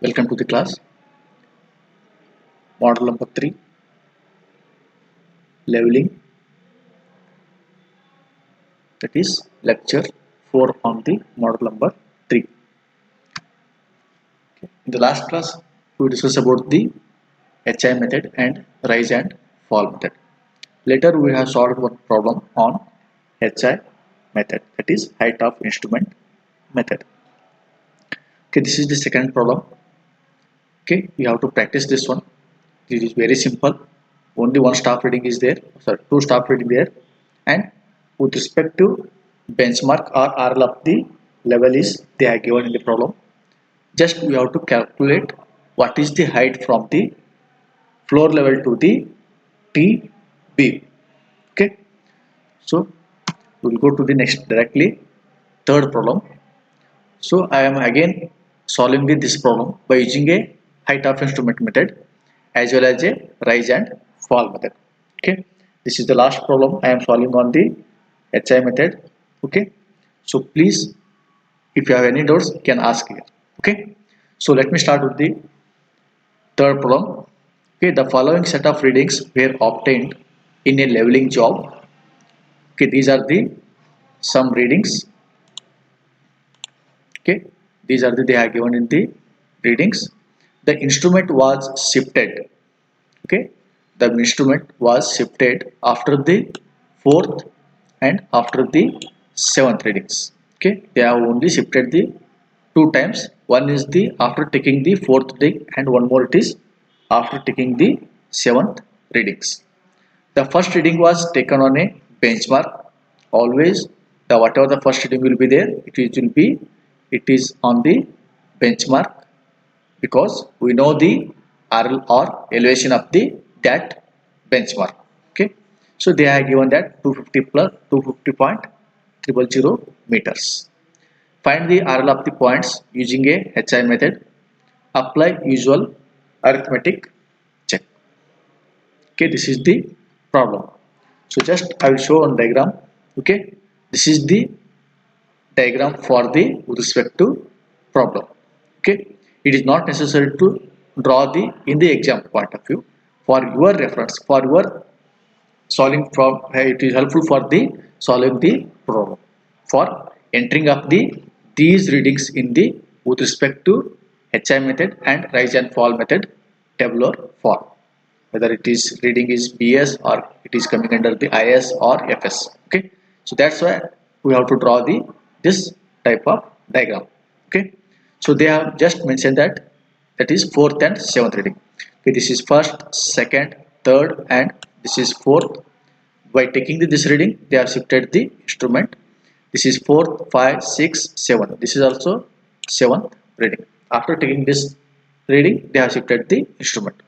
Welcome to the class. Model number 3, leveling, that is lecture 4 on the model number 3. In the last class, we discussed about the HI method and rise and fall method. Later, we have solved one problem on HI method, that is height of instrument method. Okay, this is the second problem. Okay, we have to practice this one. This is very simple. Only one staff reading is there, two staff reading there, and with respect to benchmark or RL of the level is they are given in the problem. Just we have to calculate what is the height from the floor level to the TB. Okay, so we will go to the next directly. Third problem. So I am again solving this problem by using a height of instrument method as well as a rise and fall method. Okay, this is the last problem I am solving on the HI method. Okay, so please, if you have any doubts, you can ask here. Okay, so let me start with the third problem. Okay, the following set of readings were obtained in a leveling job. Okay, these are the some readings. Okay, these are they are given in the readings. The instrument was shifted. Okay, the instrument was shifted after the 4th and after the 7th readings. Okay, they have only shifted the 2 times. One is the after taking the 4th reading and one more it is after taking the 7th readings. The first reading was taken on a benchmark. Always the whatever the first reading will be there, it is on the benchmark, because we know the RL or elevation of the that benchmark. Okay, so they are given that 250 plus 250.000 meters. Find the RL of the points using a HI method. Apply usual arithmetic check. Okay, this is the problem. So just I will show on diagram. Okay, this is the diagram for the with respect to problem. Okay, it is not necessary to draw the in the exam point of view. For your reference, for your solving problem, it is helpful for the solving the problem, for entering up these readings in the with respect to HI method and rise and fall method tabular form, whether it is reading is BS or it is coming under the IS or FS. Okay, so that's why we have to draw this type of diagram. Okay, so they have just mentioned that is 4th and 7th reading. Okay, this is 1st, 2nd, 3rd and this is 4th. By taking this reading, they have shifted the instrument. This is 4th, 5, 6, 7. This is also 7th reading. After taking this reading, they have shifted the instrument.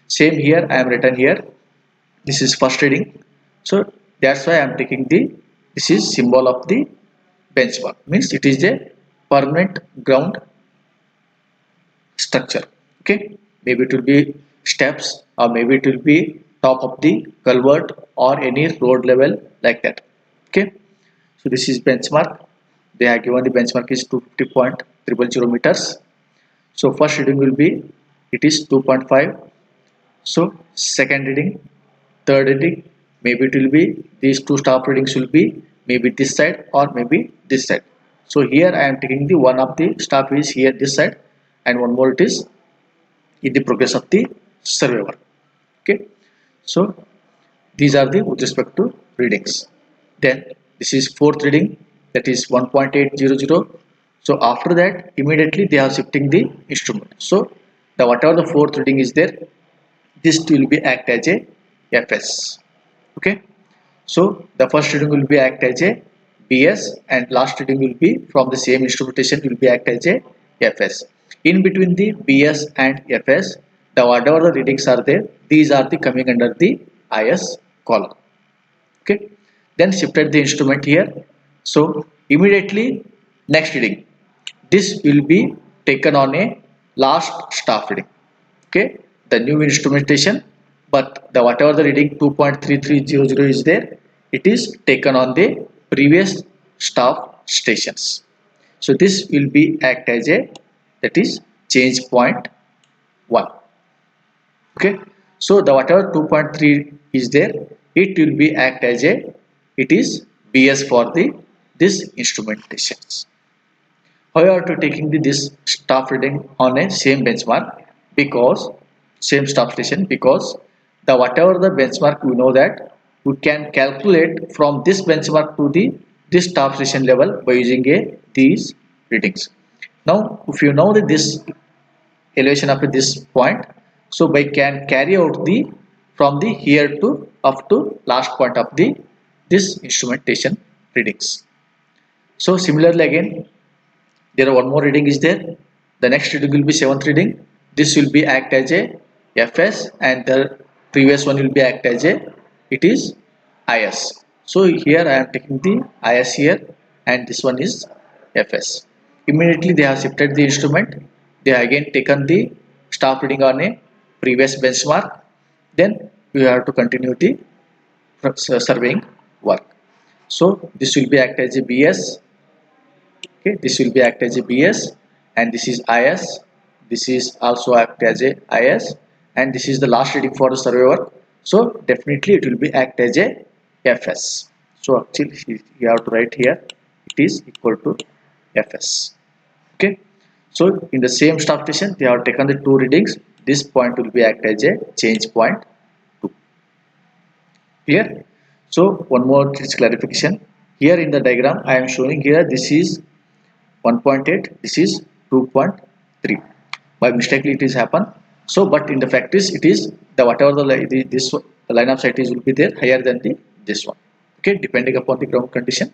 Same here, I am written here. This is first reading. So that's why I am taking this is symbol of the benchmark. Means it is a permanent ground structure. Okay, maybe it will be steps or maybe it will be top of the culvert or any road level like that. Okay, so this is benchmark. They are given the benchmark is 250.000 meters. So first reading will be it is 2.5. So second reading, third reading, maybe it will be these two staff readings will be maybe this side or maybe this side. So here I am taking the one of the staff is here this side and one more it is in the progress of the survey work. Okay, so these are the with respect to readings. Then this is 4th reading, that is 1.800. So after that immediately they are shifting the instrument. So the whatever the 4th reading is there, this will be act as a FS. Okay, so the first reading will be act as a BS and last reading will be from the same instrumentation will be act as a FS. In between the BS and FS, the whatever the readings are there, these are the coming under the IS column. Okay, then shifted the instrument here. So immediately next reading, this will be taken on a last staff reading. Okay, the new instrumentation, but the whatever the reading 2.3300 is there, it is taken on the previous staff stations. So this will be act as a that is change point 1. Okay, so the whatever 2.3 is there, it will be act as a, it is BS for the this instrumentations. However, to taking this staff reading on a same benchmark, because same staff station, because the whatever the benchmark, we know that we can calculate from this benchmark to the this staff station level by using a these readings. Now if you know that this elevation up to this point, so by can carry out the from the here to up to last point of the this instrumentation readings. So similarly again, there are one more reading is there. The next reading will be 7th reading. This will be act as a FS, and the previous one will be act as a, it is IS. So here I am taking the IS here, and this one is FS. Immediately they have shifted the instrument. They have again taken the staff reading on a previous benchmark. Then we have to continue the surveying work. So this will be act as a BS. Okay, this will be act as a BS, and this is IS. This is also act as a IS, and this is the last reading for the survey work. So definitely it will be act as a FS. So actually you have to write here, it is equal to FS. Okay, so in the same staff station they have taken the two readings. This point will be act as a change point 2. Clear? So one more clarification. Here in the diagram I am showing here, this is 1.8, this is 2.3. By mistake it is happen. So but in the practice it is the whatever the line of sight is will be there higher than the this one. Okay, depending upon the ground condition,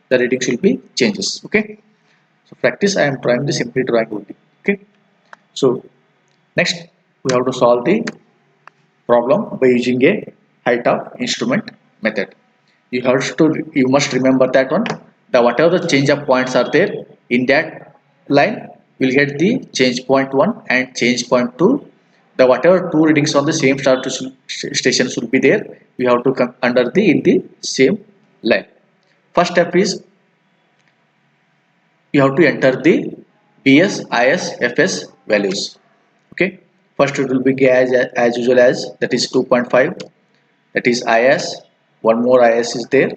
the readings will be changes. Okay, so practice I am trying the simply drawing only. Okay, so next we have to solve the problem by using a height of instrument method. You must remember that one. The whatever the change of points are there in that line, will get the change point 1 and change point 2. The whatever two readings on the same start station should be there. We have to come under the in the same line. First step is you have to enter the BS, IS, FS values. Okay. First it will be as usual as, that is 2.5. That is IS. One more IS is there.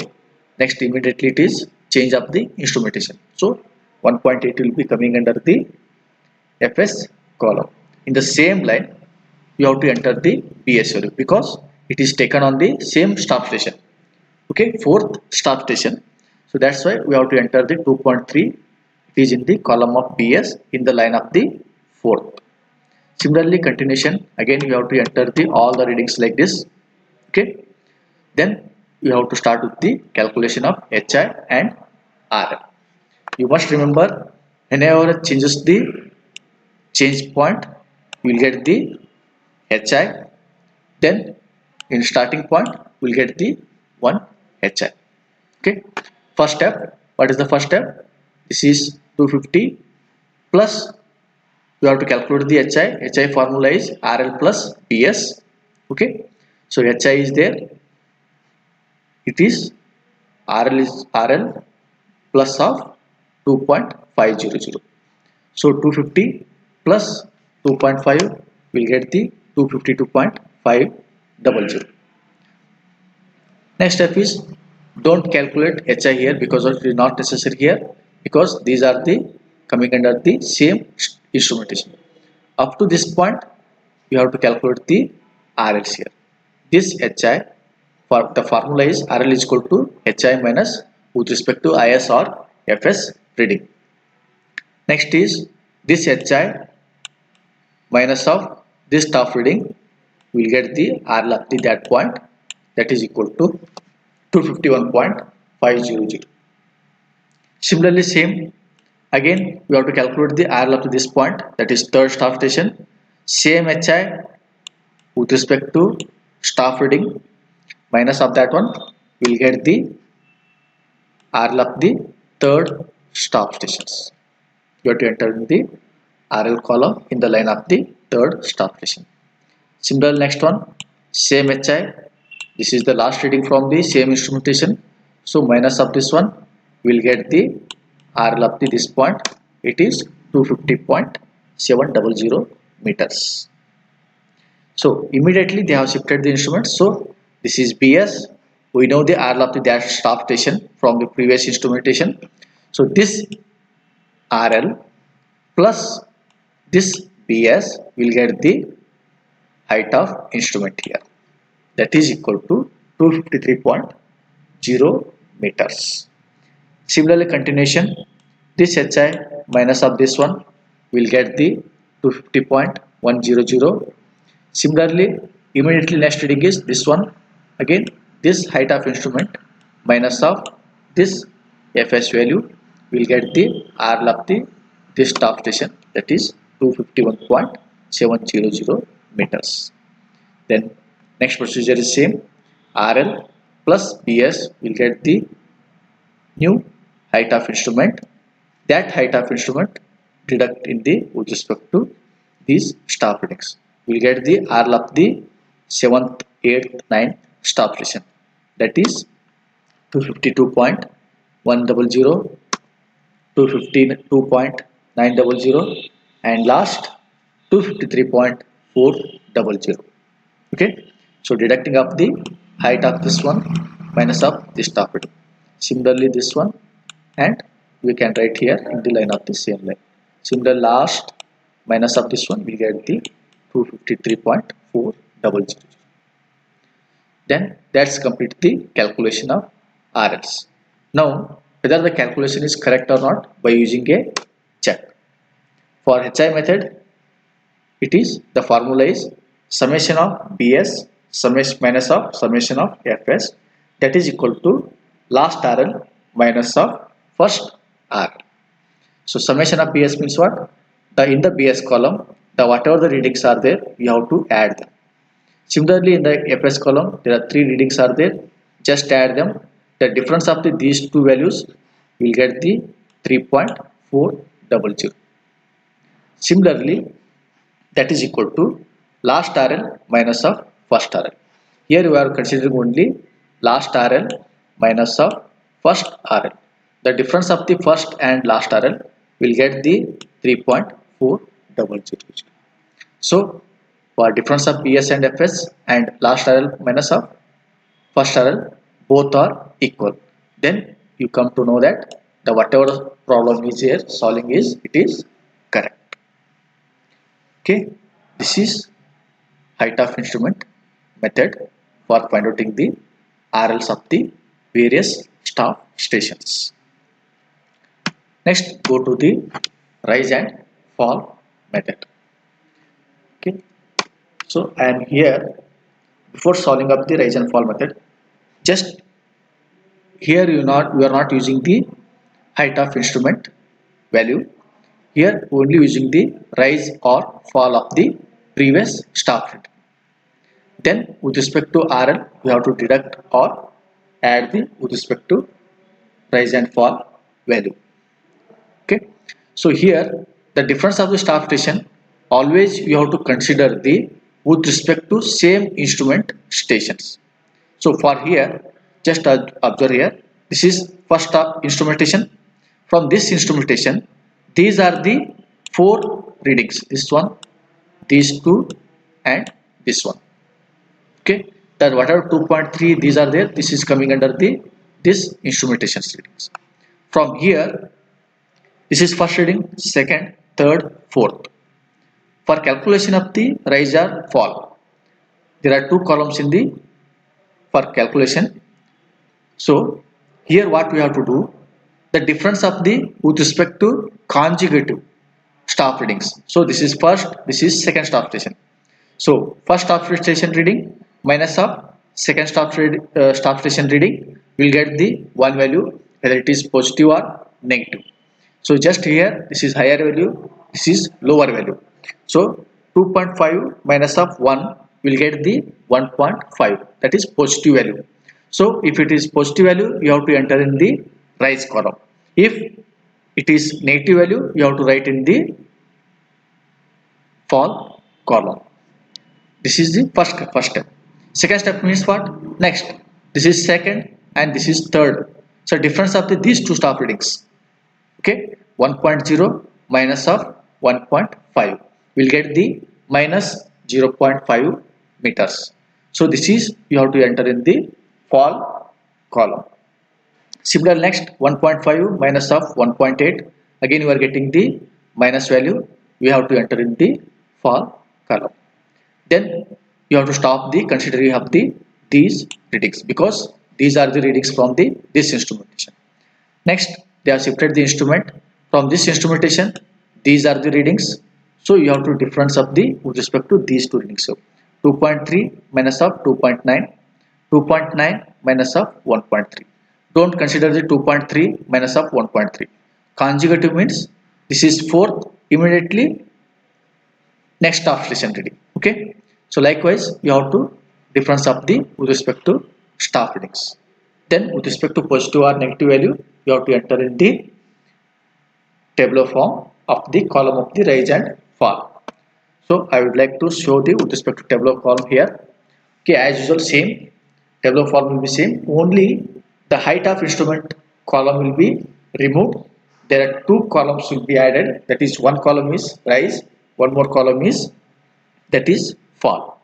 Next immediately it is change of the instrumentation. So 1.8 will be coming under the FS column. In the same line you have to enter the BS value because it is taken on the same staff station. Okay, 4th staff station. So that's why we have to enter the 2.3. It is in the column of BS in the line of the 4th. Similarly continuation, again you have to enter the all the readings like this. Okay, then you have to start with the calculation of HI and RL. You must remember, whenever it changes the change point, you will get the HI. Then in starting point, we will get the 1 HI. Okay. First step. What is the first step? This is 250 plus. You have to calculate the HI. HI formula is RL plus BS. Okay. So HI is there. It is RL is RL plus of 2.500. So 250 plus 2.5 will get the 252.500. Next step is don't calculate HI here because it is not necessary here, because these are the coming under the same instrumentation. Up to this point you have to calculate the RLs here. This HI, for the formula is RL is equal to HI minus with respect to IS or FS reading. Next is this HI minus of this staff reading, we will get the RL up to that point, that is equal to 251.500. Similarly same, again we have to calculate the RL up to this point, that is 3rd staff station. Same HI with respect to staff reading minus of that one, we will get the RL of the 3rd staff stations. You have to enter in the RL column in the line of the 3rd staff station. Similar next one, same HI. This is the last reading from the same instrumentation. So minus of this one, we will get the RL up to this point. It is 250.5. 700 meters. So immediately they have shifted the instrument. So this is BS. We know the RL of the dash staff station from the previous instrumentation. So this RL plus this BS will get the height of instrument here. That is equal to 253.0 meters. Similarly, continuation, this HI minus of this one will get the 250.100. Similarly, immediately next reading is this one. Again, this height of instrument minus of this FS value will get the RL of this top station, that is 251.700 meters. Then next procedure is same. RL plus BS will get the new height of instrument. That height of instrument deduct in the with respect to these staff readings. We will get the RL of the 7th, 8th, 9th staff station. That is 252.100, 252.900, and last 253.400. Okay, so deducting of the height of this one minus of this top reading. Similarly, this one, and we can write here in the line of the same line. Similar last minus of this one, we get the 253.400. Then that's complete the calculation of RLs. Now, whether the calculation is correct or not by using a check. For HI method, it is the formula is summation of BS summation minus of summation of FS, that is equal to last RL minus of first RL. So summation of BS means what? In the BS column, whatever the readings are there, you have to add them. Similarly, in the FS column, there are 3 readings are there. Just add them. The difference of these two values will get the 3.400. Similarly, that is equal to last RL minus of first RL. Here we are considering only last RL minus of first RL. The difference of the first and last RL will get the 3.400. So for difference of BS and FS and last RL minus of first RL, both are equal. Then you come to know that the whatever problem is here solving is, it is correct. Okay, this is height of instrument method for finding out the RLs of the various staff stations. Next, go to the rise and fall method. Okay, so I am here. Before solving up the rise and fall method, just here we are not using the height of instrument value. Here only using the rise or fall of the previous staff rate. Then with respect to RL, we have to deduct or add the with respect to rise and fall value. Okay, so here the difference of the staff station, always you have to consider the with respect to same instrument stations. So for here, just observe here, this is first instrumentation. From this instrumentation, these are the 4 readings, this one, these 2, and this one. Okay, that whatever 2.3 these are there, this is coming under this instrumentation readings. From here, this is first reading, second, third, fourth. For calculation of the rise or fall, there are 2 columns in the for calculation. So here what we have to do, the difference of the with respect to conjugative staff readings. So this is first, this is second staff station. So first staff station reading minus of second staff station reading will get the one value, whether it is positive or negative. So just here, this is higher value, this is lower value. So 2.5 minus of 1 will get the 1.5, that is positive value. So if it is positive value, you have to enter in the rise column. If it is negative value, you have to write in the fall column. This is the first step. Second step means what? Next, this is second and this is third. So difference of these 2 staff readings. Okay, 1.0 minus of 1.5. We'll get the minus 0.5 meters. So this is you have to enter in the fall column. Similar next 1.5 minus of 1.8. Again you are getting the minus value. We have to enter in the fall column. Then you have to stop the considering of these readings because these are the readings from this instrumentation. Next, they have shifted the instrument from this instrumentation. These are the readings. So you have to difference of with respect to these two readings. So 2.3 minus of 2.9, 2.9 minus of 1.3. Don't consider the 2.3 minus of 1.3. Consecutive means this is fourth immediately next oscillation reading. Okay. So likewise you have to difference of with respect to staff readings. Then with respect to positive or negative value, you have to enter in the tabular form of the column of the rise and fall. So I would like to show with respect to tabular column here. Okay, as usual same tabular form will be same. Only the height of instrument column will be removed. There are two columns will be added. That is one column is rise, one more column is that is fall.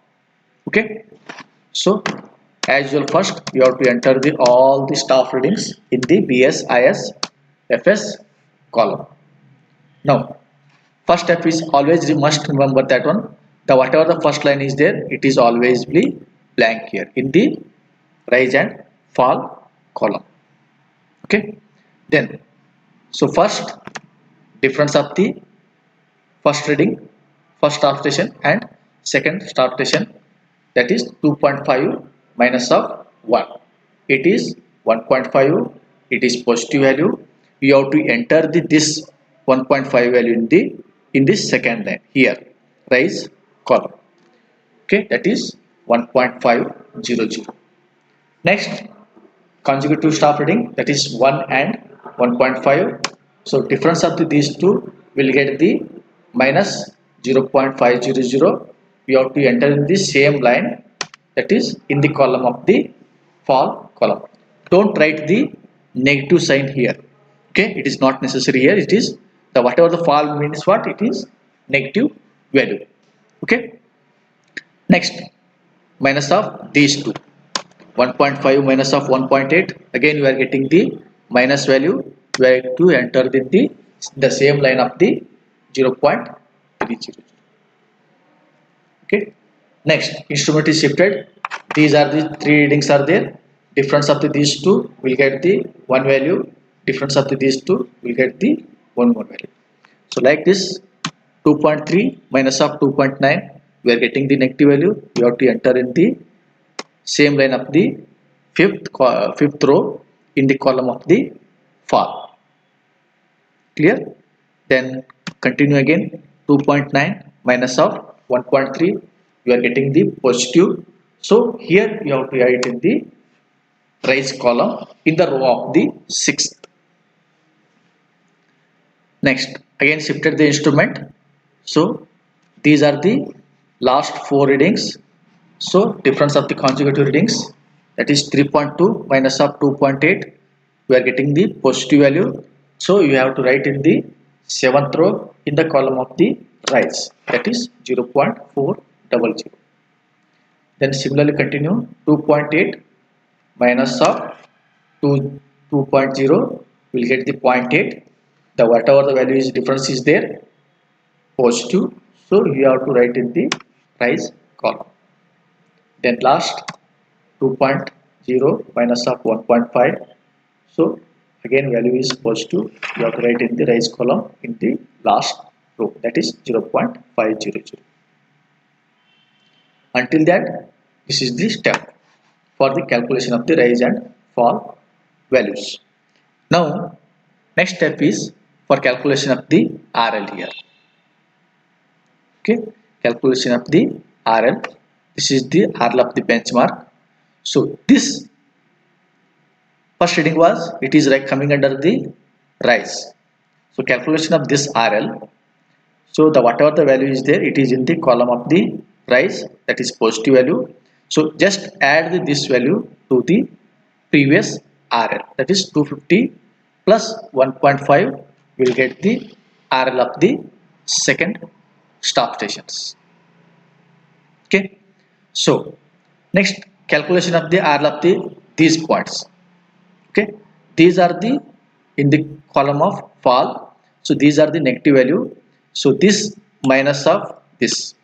Okay. So as usual, first you have to enter all the staff readings in the BS, IS, FS column. Now, first step is always you must remember that one. The whatever the first line is there, it is always be blank here in the rise and fall column. Okay. Then, so first difference of the first reading, first start station and second start station, that is 2.5 minus of 1. It is 1.5. It is positive value. You have to enter this 1.5 value in this second line here, rise column. Okay, that is 1.500. Next, consecutive staff reading, that is 1 and 1.5. So difference of these two will get the minus 0.500. We have to enter in the same line, that is in the column of the fall column. Don't write the negative sign here. Okay, it is not necessary here. It is the whatever the fall means what it is negative value. Okay. Next, minus of these two. 1.5 minus of 1.8. Again you are getting the minus value. You have to enter the same line of the 0.30. Okay. Next, instrument is shifted. These are the three readings are there. Difference of these two will get the one value. Difference of these two will get the one more value. So like this, 2.3 minus of 2.9, we are getting the negative value. You have to enter in the same line of the fifth row in the column of the fall. Clear? Then continue again. 2.9 minus of 1.3, you are getting the positive. So here you have to write in the rise column in the row of the sixth. Next, again shifted the instrument. So these are the last four readings. So difference of the consecutive readings, that is 3.2 minus of 2.8. We are getting the positive value. So you have to write in the seventh row in the column of the rise, that is 0.400. Then similarly continue. 2.8 minus of 2.0 will get the 0.8. The whatever the value is difference is there positive. So you have to write in the rise column. Then last 2.0 minus of 1.5. So again value is positive. You have to write in the rise column in the last row, that is 0.500. Until that, this is the step for the calculation of the rise and fall values. Now next step is for calculation of the RL here. Okay, calculation of the RL. This is the RL of the benchmark. So this first reading was, it is like coming under the rise. So calculation of this RL. So the whatever the value is there, it is in the column of the rise, that is positive value. So just add this value to the previous RL, that is 250 plus 1.5 will get the RL of the second stop stations. Okay, so next calculation of the RL of these points. Okay, these are the in the column of fall, so these are the negative value, so this minus of this,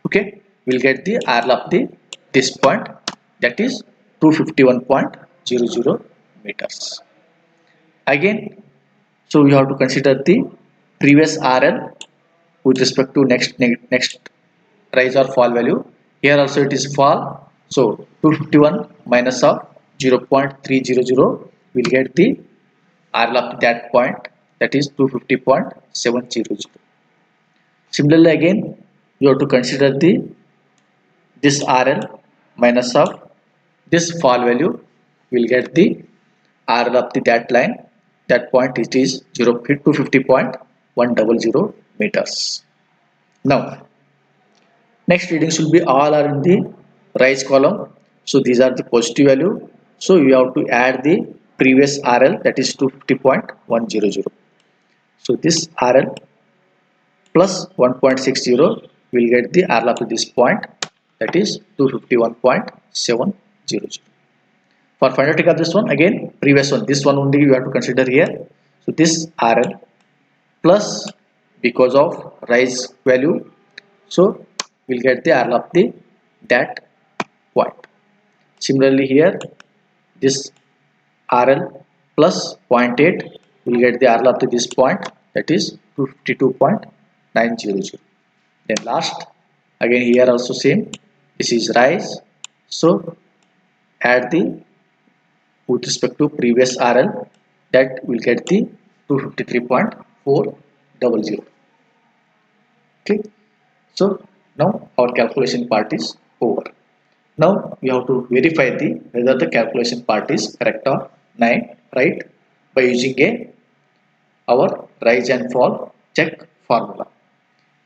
okay, we'll get the RL of this point, that is 251.00 meters. Again, so you have to consider the previous RL with respect to next rise or fall value. Here also it is fall, so 251 minus of 0.300 will get the RL of that point, that is 250.700. Similarly, again you have to consider this RL minus of this fall value, will get the RL of that line, that point it is 250.100 meters. Now next readings will be all are in the rise column, so these are the positive value, so you have to add the previous RL, that is 250.100. so this RL plus 1.60 will get the RL of this point, that is 251.700. For phonetic of this one, again previous one, this one only you have to consider here, so this RL plus because of rise value, so we'll get the RL of that point. Similarly here this RL plus 0.8 will get the RL of this point, that is 252.900. Then last, again here also same, this is rise, so add the with respect to previous RL, that will get the 253.400. okay, so now our calculation part is over. Now we have to verify whether the calculation part is correct or right by using our rise and fall check formula.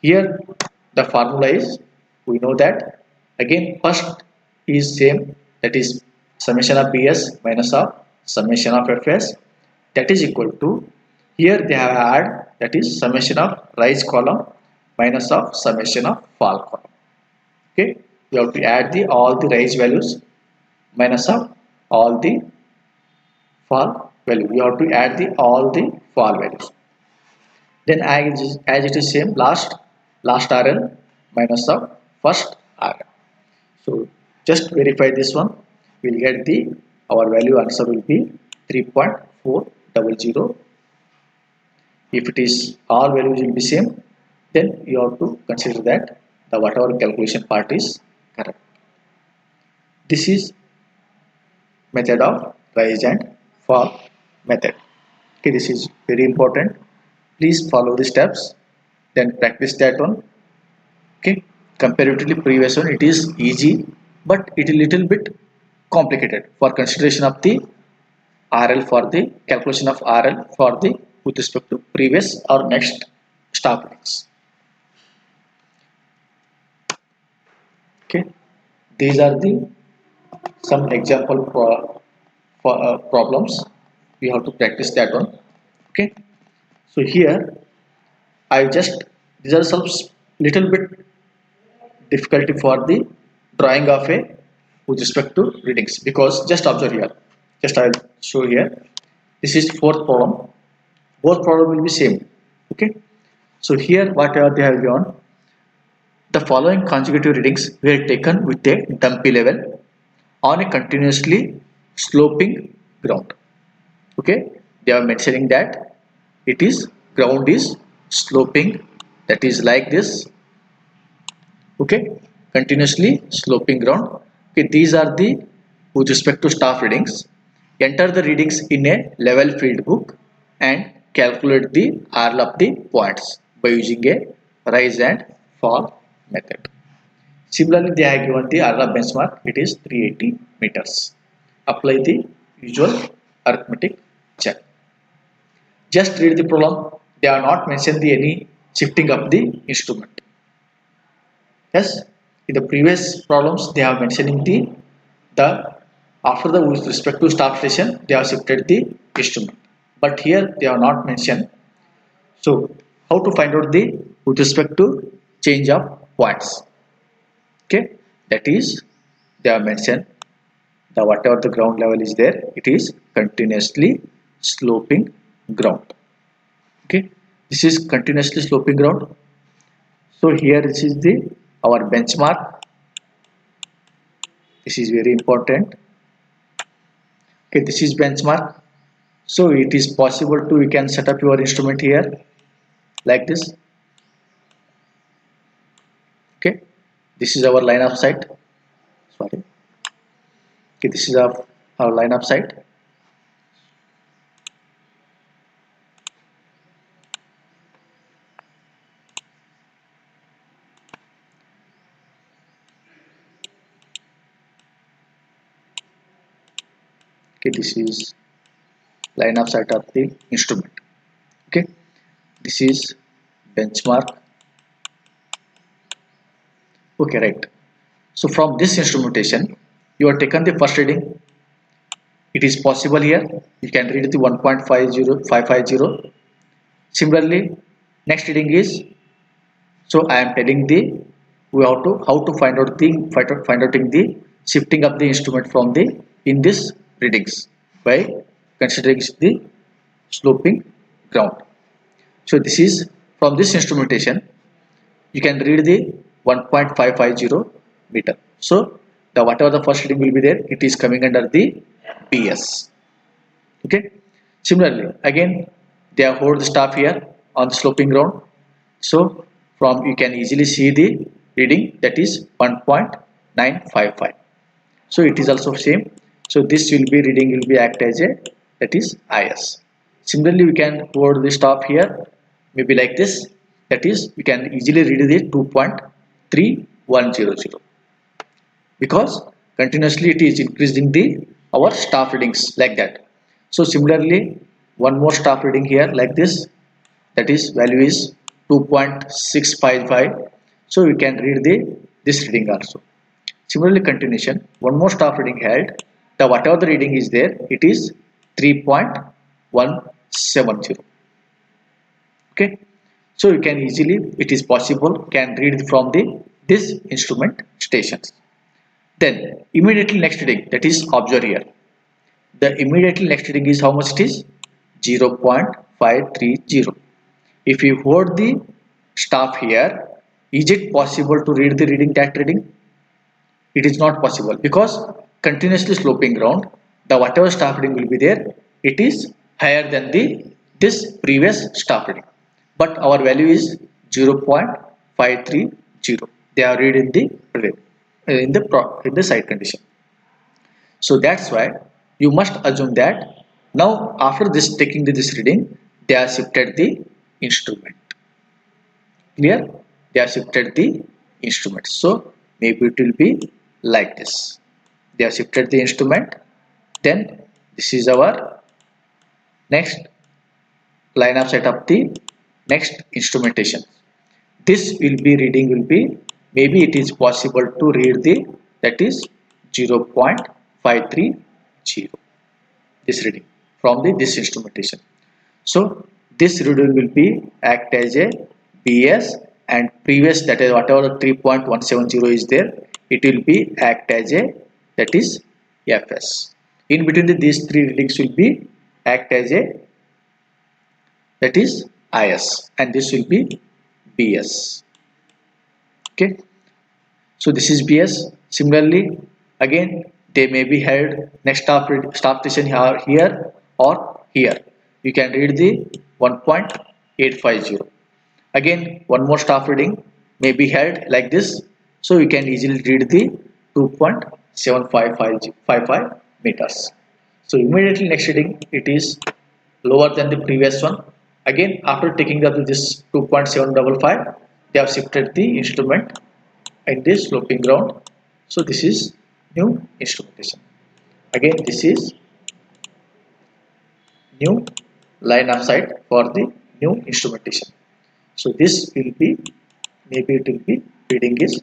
Here the formula is, we know that, again first is same, that is summation of PS minus of summation of FS, that is equal to, here they have add, that is summation of rise column minus of summation of fall column. Okay, you have to add all the rise values minus of all the fall value, you have to add all the fall values. Then as it is same, last RL minus of first RL. So just verify this one, we'll get our value answer will be 3.400. If it is all values will be same, then you have to consider that the whatever calculation part is correct. This is method of rise and fall method. Okay, this is very important. Please follow the steps, then practice that one. Okay, comparatively previous one it is easy, but it is little bit complicated for consideration of the RL, for the calculation of RL for the with respect to previous or next stop links. Okay, these are some example problems. We have to practice that one. Okay, so here I just, these are some little bit difficulty for the drawing of with respect to readings, because just observe here, just I will show here, this is fourth problem, both problem will be same. Okay, so here what they have given, the following consecutive readings were taken with a dumpy level on a continuously sloping ground. Okay, they are mentioning that it is ground is sloping, that is like this. Okay, continuously sloping ground. Okay, these are with respect to staff readings. Enter the readings in a level field book and calculate the RL of the points by using a rise and fall method. Similarly, they have given the RL benchmark, it is 380 meters. Apply the usual arithmetic check. Just read the problem. They are not mentioned any shifting of the instrument. Yes, in the previous problems they have mentioning the after the with respect to stop station they have shifted the instrument, but here they are not mentioned. So how to find out the with respect to change of points. Okay, that is they have mentioned the whatever the ground level is there, it is continuously sloping ground. Okay, this is continuously sloping ground. So here this is the our benchmark. This is very important. Okay, this is benchmark. So it is possible to, you can set up your instrument here like this. Okay, this is our line of sight. Sorry. Okay, this is our line of sight. Okay, this is line of sight of the instrument. Okay, this is benchmark. Okay, right. So from this instrumentation you have taken the first reading. It is possible here you can read the 1.50550. Similarly, next reading is, so I am telling the we have to how to find out the shifting of the instrument from the in this readings by considering the sloping ground. So this is from this instrumentation you can read the 1.550 meter. So the whatever the first reading will be there, it is coming under the BS. Okay, similarly again they have hold the staff here on the sloping ground. So from you can easily see the reading, that is 1.955. so it is also same. So this will be reading will be act as a, that is IS. Similarly we can hold the staff here maybe like this, that is we can easily read the 2.3100 because continuously it is increasing the our staff readings like that. So similarly one more staff reading here like this, that is value is 2.655. so you can read the this reading also. Similarly continuation, one more staff reading held, the whatever the reading is there, it is 3.170. okay, so you can easily, it is possible, can read from the this instrument stations. Then immediately next reading, that is observe here, the immediately next reading is how much it is 0.530. if you hold the staff here, is it possible to read the reading, that reading? It is not possible because continuously sloping ground, the whatever staff reading will be there, it is higher than the this previous staff reading, but our value is 0.530. they are read in the in the side condition. So that's why you must assume that now after this taking this reading, they are shifted the instrument. Clear? They are shifted the instrument. So maybe it will be like this. They have shifted the instrument. Then this is our next line of sight of the next instrumentation. This will be reading will be, maybe it is possible to read the, that is 0.530 this reading from the this instrumentation. So this reading will be act as a BS, and previous, that is whatever 3.170 is there, it will be act as a, that is FS. In between these three readings will be act as a, that is IS, and this will be BS. Okay, so this is BS. Similarly again they may be held next staff station here or here. You can read the 1.850. again one more staff reading may be held like this, so you can easily read the 2.7555 meters. So immediately next reading, it is lower than the previous one. Again after taking up this 2.755, they have shifted the instrument in this sloping ground. So this is new instrumentation. Again this is new line of sight for the new instrumentation. So this will be, maybe it will be reading is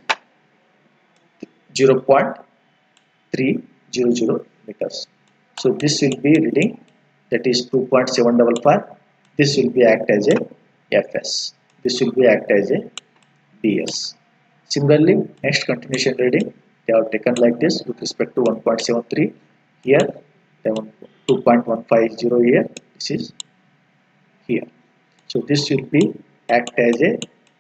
0.300 meters. So this will be reading, that is 2.755. This will be act as a FS. this will be act as a BS. Similarly, next continuation reading they are taken like this with respect to 1.73 here, they want 2.150 here, this is here. So this will be act as a,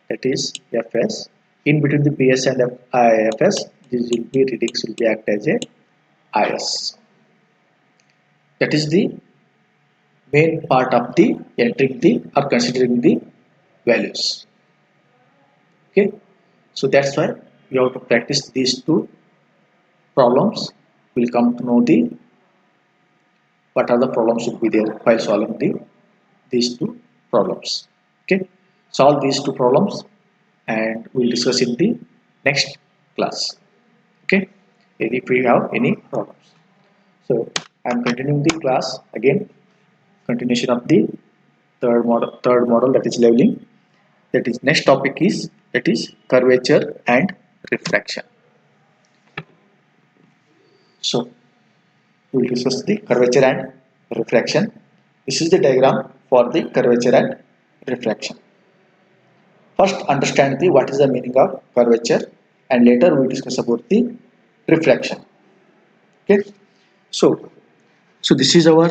that is FS. In between the BS and IFS, this will be readings will be act as a IS. That is the main part of the entering the or considering the values. Okay, so that's why you have to practice these two problems. We'll come to know the what are the problems should be there while solving these two problems. Okay, solve these two problems and we'll discuss in the next class. Okay, if we have any problems. So I'm continuing the class again. Continuation of the third model that is leveling. That is next topic is that is curvature and refraction. So we will discuss the curvature and refraction. This is the diagram for the curvature and refraction. First understand the what is the meaning of curvature and later we will discuss about the refraction. Okay, so this is our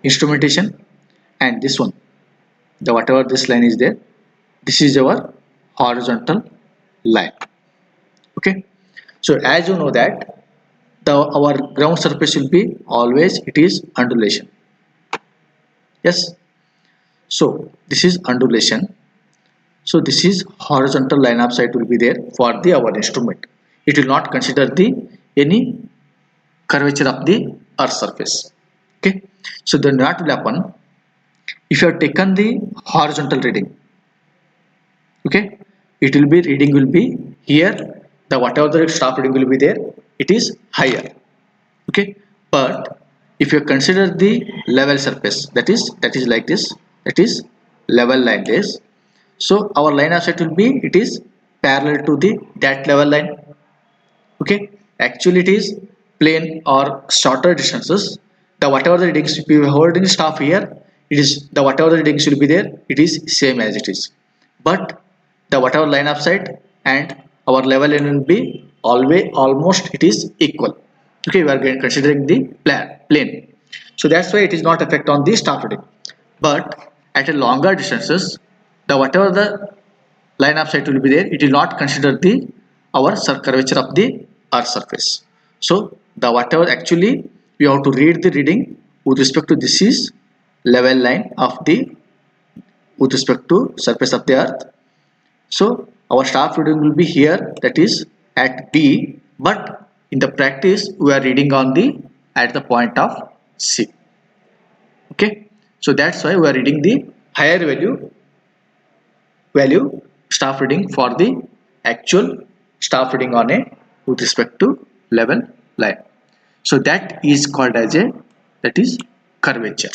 instrumentation and this one, the whatever this line is there, this is our horizontal line. Okay, so as you know that our ground surface will be always it is undulation. Yes, so this is undulation. So this is horizontal line of sight will be there for the our instrument. It will not consider the any curvature of the earth surface. Okay, so then what will happen if you have taken the horizontal reading? Okay, it will be reading will be here, the whatever the staff reading will be there, it is higher. Okay, but if you consider the level surface, that is like this, that is level line this. So our line of sight will be it is parallel to the that level line. Okay, actually it is plane or shorter distances. The whatever the readings if you are holding staff here, it is the whatever the readings will be there, it is same as it is. But the whatever line of sight and our level line will be always almost it is equal. Okay, we are considering the plane. So that's why it is not affect on the staff reading. But at a longer distances, the whatever the line of sight will be there, it will not consider the our curvature of the earth surface. So the whatever actually we have to read the reading with respect to this is level line of the with respect to surface of the earth. So our staff reading will be here, that is at B, but in the practice we are reading on the at the point of C. Okay, so that's why we are reading the higher value staff reading for the actual staff reading on a with respect to level line. So that is called as a that is curvature.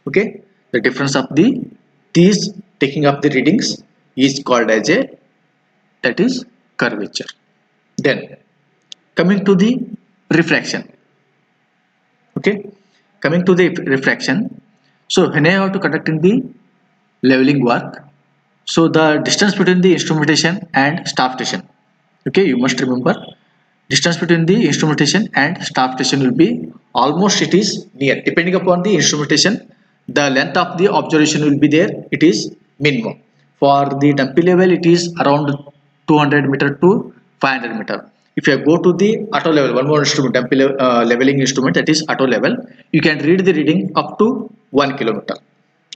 Okay, the difference of these taking up the readings is called as a that is curvature. Then coming to the refraction. Okay, coming to the refraction. So when I have to conduct in the leveling work, so the distance between the instrumentation and staff station. Okay, you must remember distance between the instrumentation and staff station will be almost it is near. Depending upon the instrumentation, the length of the observation will be there. It is minimum. For the dumpy level, it is around 200 meter to 500 meter. If you go to the auto level, one more instrument, dumpy leveling instrument, that is auto level, you can read the reading up to 1 kilometer.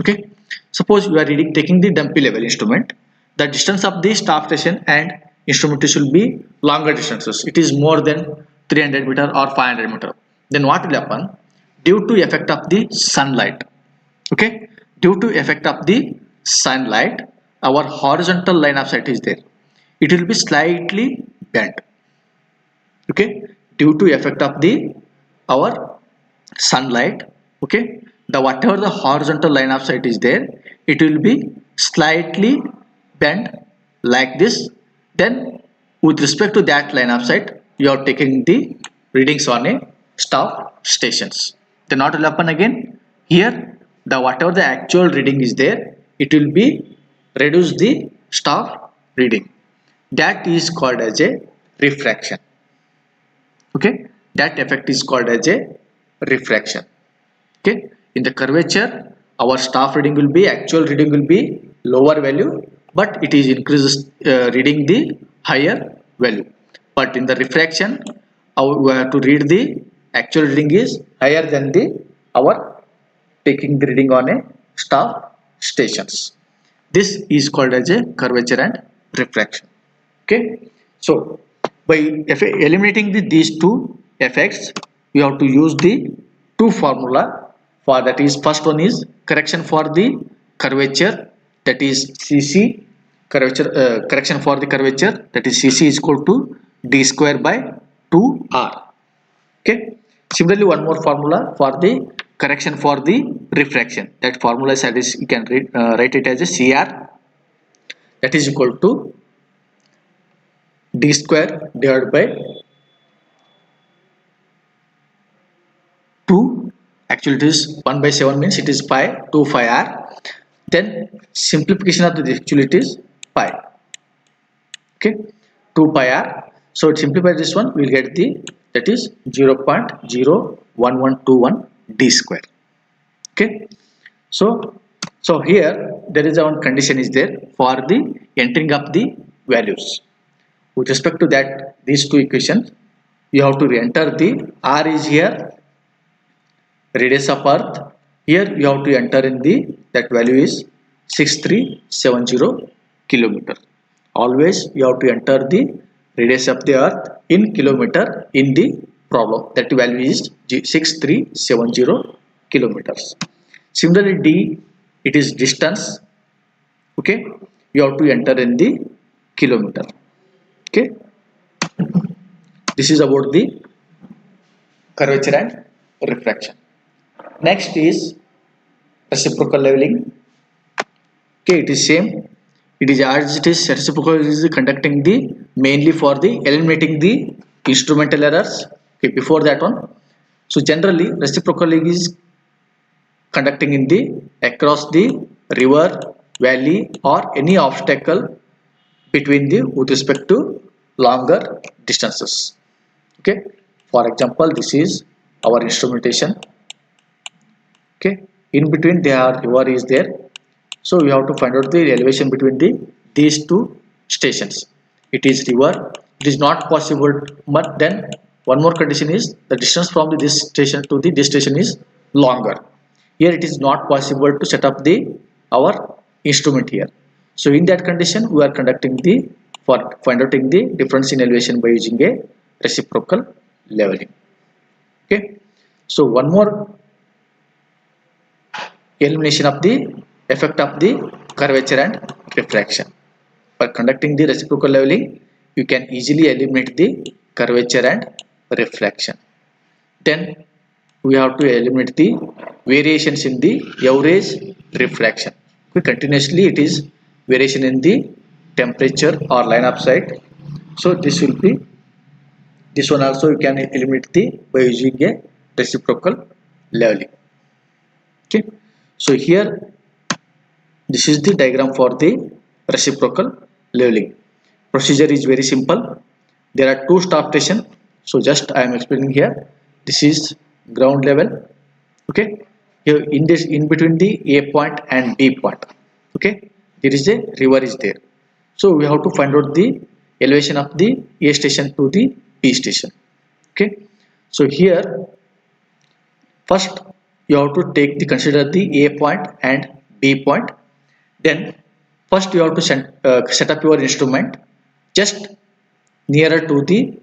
Okay, suppose you are reading taking the dumpy level instrument, the distance of the staff station and instrumentation will be longer distances. It is more than 300 meter or 500 meter. Then what will happen? Due to effect of the sunlight, okay, due to effect of the sunlight, our horizontal line of sight is there. It will be slightly bent. Okay, due to effect of the our sunlight. Okay, the whatever the horizontal line of sight is there, it will be slightly bent like this. Then with respect to that line of sight, you are taking the readings on a staff stations. Then what will happen again? Here the whatever the actual reading is there, it will be reduce the staff reading. That is called as a refraction. Okay, that effect is called as a refraction. Okay, in the curvature our staff reading will be, actual reading will be lower value, but it is increases reading the higher value. But in the refraction we have to read the actual reading is higher than the our taking the reading on a staff stations. This is called as a curvature and refraction. Okay, so by eliminating these two effects, we have to use the two formula for that. Is first one is correction for the curvature, that is cc curvature, correction for the curvature, that is cc is equal to d square by 2r. Okay, similarly one more formula for the correction for the refraction. That formula is you can write it as a cr, that is equal to d square divided by 2, actually it is 1 by 7 means it is pi, 2 pi r, then simplification of the actually it is pi. Okay, 2 pi r, so it simplifies this one, we will get the, that is 0.01121 d square. Okay, so here there is one condition is there for the entering up the values. With respect to that, these two equations, you have to enter the r is here radius of earth, here you have to enter in the, that value is 6370 kilometer. Always you have to enter the radius of the earth in kilometer in the problem. That value is 6370 kilometers. Similarly d, it is distance. Okay, you have to enter in the kilometer. Okay, this is about the curvature and refraction. Next is reciprocal leveling. Okay, it is same, it is as it is. Reciprocal is conducting the mainly for the eliminating the instrumental errors. Okay, before that one, so generally reciprocal is conducting in the across the river, valley or any obstacle between the with respect to longer distances. Okay, for example this is our instrumentation. Okay, in between there are river is there, so we have to find out the elevation between these two stations. It is river, it is not possible, but then one more condition is the distance from this station to this station is longer. Here it is not possible to set up the our instrument here. So in that condition we are conducting the for find out the difference in elevation by using a reciprocal leveling. Okay, so one more elimination of the effect of the curvature and refraction. By conducting the reciprocal leveling, you can easily eliminate the curvature and refraction. Then we have to eliminate the variations in the average refraction. Continuously it is variation in the temperature or line of sight. So this will be, this one also you can eliminate the by using a reciprocal leveling. Okay, so here this is the diagram for the reciprocal leveling. Procedure is very simple. There are two stop stations, so just I am explaining here. This is ground level. Okay, here in this, in between the A point and B point, okay, there is a river is there. So we have to find out the elevation of the A station to the B station. Okay, so here first you have to take the consider the A point and B point. Then first you have to set up your instrument just nearer to the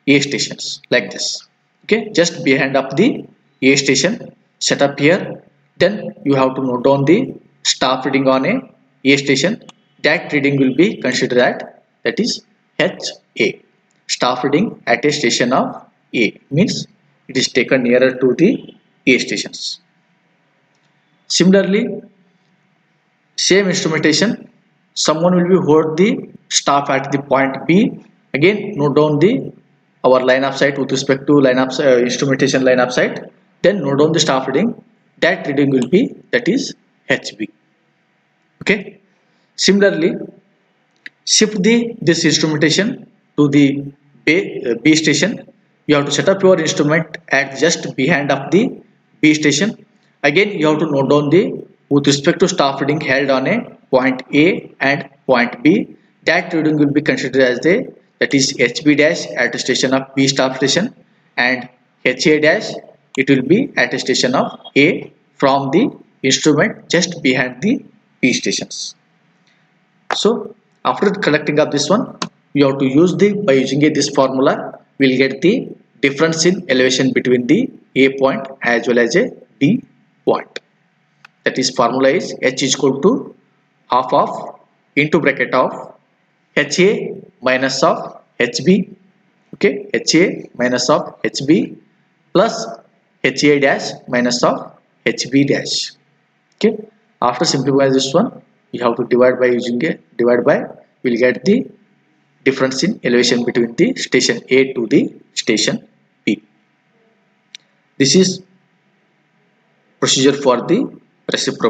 A stations like this. Okay, just behind of the A station, set up here. Then you have to note down the staff reading on a station. That reading will be considered at, that is HA, staff reading at a station of A, means it is taken nearer to the A stations. Similarly, same instrumentation, someone will be hold the staff at the point B. Again note down the our line of sight with respect to line of instrumentation line of sight. Then note down the staff reading. That reading will be, that is HB. Okay, similarly, shift this instrumentation to the B station. You have to set up your instrument at just behind of the B station. Again, you have to note down the with respect to staff reading held on a point A and point B, that reading will be considered as the, that is HB dash at a station of B staff station, and HA dash, it will be at a station of A from the instrument just behind the B stations. So after collecting up this one, you have to use the, by using this formula, we'll get the difference in elevation between the A point as well as a B point. That is, formula is H is equal to half of into bracket of HA minus of HB. Okay, HA minus of HB plus HA dash minus of HB dash. Okay, after simplifying this one, you have to divide by using a divide by, we'll get the difference in elevation between the station A to the station B. This is procedure for the reciprocal.